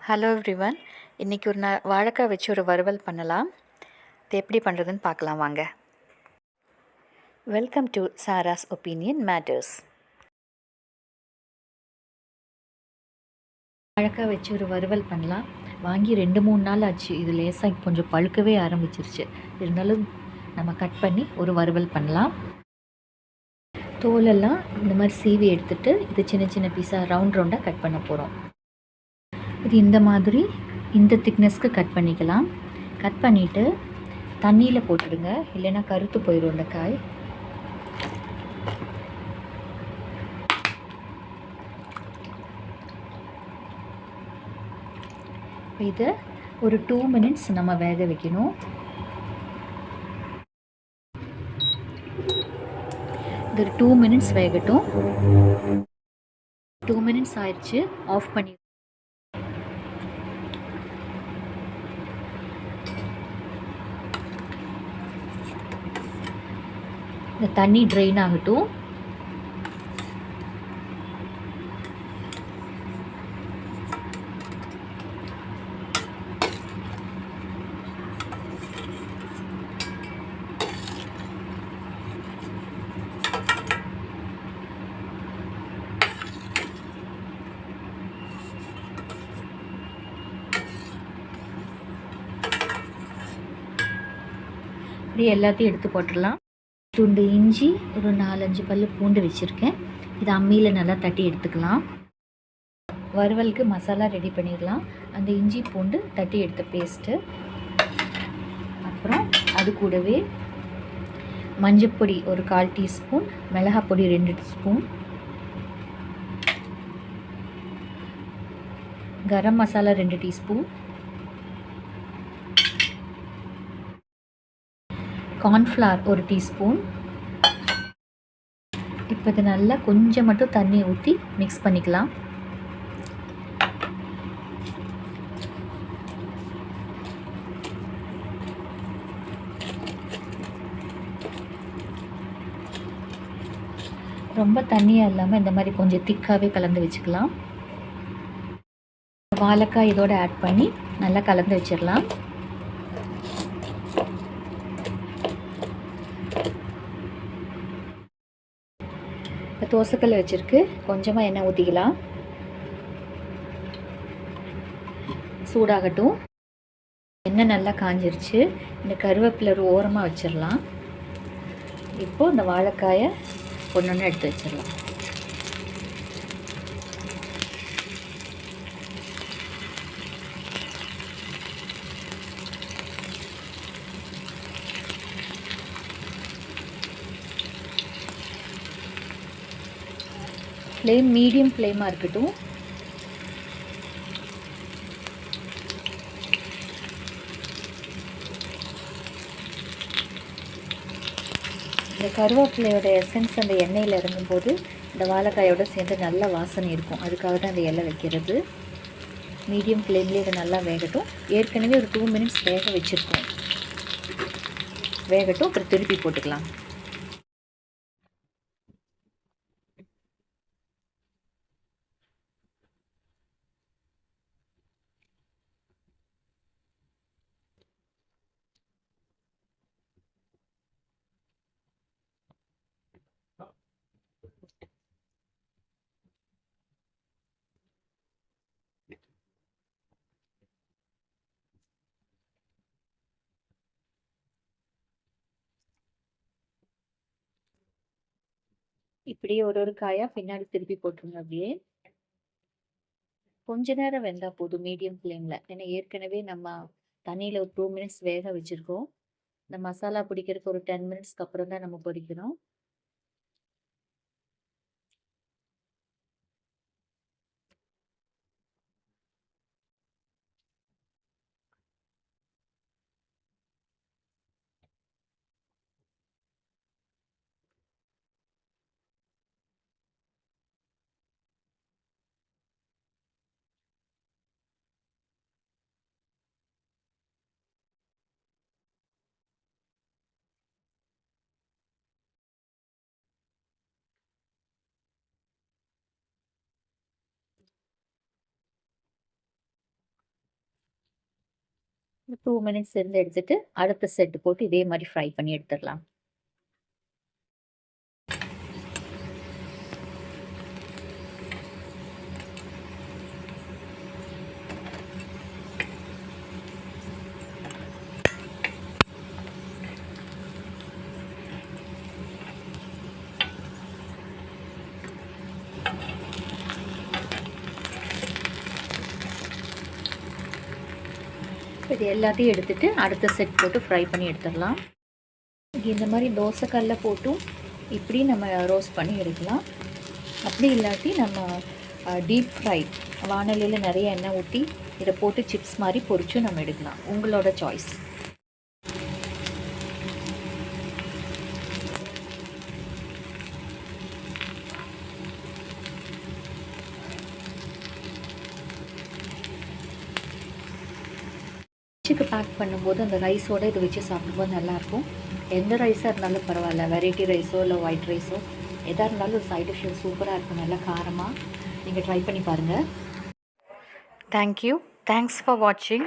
Hello everyone. இன்றைக்கி ஒரு வாழைக்காய் வச்சு ஒரு வறுவல் பண்ணலாம். இது எப்படி பண்ணுறதுன்னு பார்க்கலாம் வாங்க. Welcome to Sara's opinion matters. வாழைக்காய் வச்சு ஒரு வறுவல் பண்ணலாம். வாங்கி 2-3 நாள் ஆச்சு. இது லேசாக கொஞ்சம் பழுக்கவே ஆரம்பிச்சிருச்சு. இருந்தாலும் நம்ம கட் பண்ணி ஒரு வறுவல் பண்ணலாம். தோலெல்லாம் இந்த மாதிரி சீவி எடுத்துகிட்டு இது சின்ன சின்ன பீஸாக ரவுண்டாக கட் பண்ண போகிறோம். இது இந்த மாதிரி இந்த திக்னஸ்க்கு கட் பண்ணிக்கலாம். கட் பண்ணிவிட்டு தண்ணியில் போட்டுடுங்க, இல்லைன்னா கருத்து போயிடும் இந்த காய். இதை ஒரு 2 மினிட்ஸ் நம்ம வேக வைக்கணும். இது ஒரு 2 மினிட்ஸ் வேகட்டும். 2 மினிட்ஸ் ஆயிடுச்சு. ஆஃப் பண்ணி இந்த தண்ணி ட்ரெயின் ஆகட்டும். இப்படி எல்லாத்தையும் எடுத்து போட்டுடலாம். துண்டு இஞ்சி, ஒரு 4-5 பல் பூண்டு வச்சுருக்கேன். இது அம்மியில் நல்லா தட்டி எடுத்துக்கலாம். வறுவலுக்கு மசாலா ரெடி பண்ணிடலாம். அந்த இஞ்சி பூண்டு தட்டி எடுத்த பேஸ்ட்டு, அப்புறம் அது கூடவே மஞ்சப்பொடி ஒரு 1/4 teaspoon, மிளகாப்பொடி 2 spoon, garam masala 2 teaspoon, cornflour 1 teaspoon. இப்போ இது நல்லா கொஞ்சம் மட்டும் தண்ணி ஊற்றி மிக்ஸ் பண்ணிக்கலாம். ரொம்ப தண்ணியாக இல்லாமல் இந்த மாதிரி கொஞ்சம் திக்காகவே கலந்து வச்சுக்கலாம். வாழைக்காய் இதோடு ஆட் பண்ணி நல்லா கலந்து வச்சிடலாம். இப்போ தோசைக்கல் வச்சுருக்கு. கொஞ்சமாக எண்ணெய் ஊற்றிக்கலாம். சூடாகட்டும். எண்ணெய் நல்லா காஞ்சிருச்சு. இந்த கருவேப்பிலை ஒரு ஓரமாக வச்சிடலாம். இப்போது இந்த வாழைக்காயை ஒன்று எடுத்து வச்சிடலாம். ஃப்ளேம் மீடியம் ஃப்ளேமாக இருக்கட்டும். இந்த கருவேப்பிலையோட எசன்ஸ் அந்த எண்ணெயில் இறங்கும்போது இந்த வாழைக்காயோடு சேர்ந்து நல்ல வாசனை இருக்கும். அதுக்காக தான் அந்த எண்ணெய் வைக்கிறது. மீடியம் ஃப்ளேம்லேயே இது நல்லா வேகட்டும். ஏற்கனவே ஒரு 2 மினிட்ஸ் வேக வச்சுருக்கோம். வேகட்டும். அப்புறம் திருப்பி போட்டுக்கலாம். இப்படியே ஒரு காயாக பின்னாடி திருப்பி போட்டுருங்க. அப்படியே கொஞ்ச நேரம் வெந்தால் போதும் மீடியம் ஃப்ளேமில். ஏன்னா ஏற்கனவே நம்ம தண்ணியில் ஒரு 2 மினிட்ஸ் வேக வச்சுருக்கோம். இந்த மசாலா பிடிக்கிறதுக்கு ஒரு 10 மினிட்ஸ்க்கு அப்புறம் தான் நம்ம பொரிக்கணும். 2 மினிட்ஸ் இருந்து எடுத்துட்டு அடுத்த செட் போட்டு இதே மாதிரி ஃப்ரை பண்ணி எடுத்துடலாம். இது எல்லாத்தையும் எடுத்துட்டு அடுத்த செட் போட்டு ஃப்ரை பண்ணி எடுத்துடலாம். இந்த மாதிரி தோசைக்கல்ல போட்டும் இப்படி நம்ம ரோஸ்ட் பண்ணி எடுக்கலாம். அப்படி இல்லாட்டி நம்ம டீப் ஃப்ரை வானலியில் நிறைய எண்ணெய் ஊற்றி இதை போட்டு சிப்ஸ் மாதிரி பொரிச்சும் நம்ம எடுக்கலாம். உங்களோட சாய்ஸ். லஞ்சுக்கு பேக் பண்ணும்போது அந்த ரைஸோடு இதை வச்சு சாப்பிடும்போது நல்லாயிருக்கும். எந்த ரைஸாக இருந்தாலும் பரவாயில்ல, வெரைட்டி ரைஸோ இல்லை ஒயிட் ரைஸோ எதாக இருந்தாலும் ஒரு சைட் டிஷ் சூப்பராக இருக்கும். நல்லா காரமாக நீங்கள் ட்ரை பண்ணி பாருங்கள். தேங்க்யூ. தேங்க்ஸ் ஃபார் வாட்சிங்.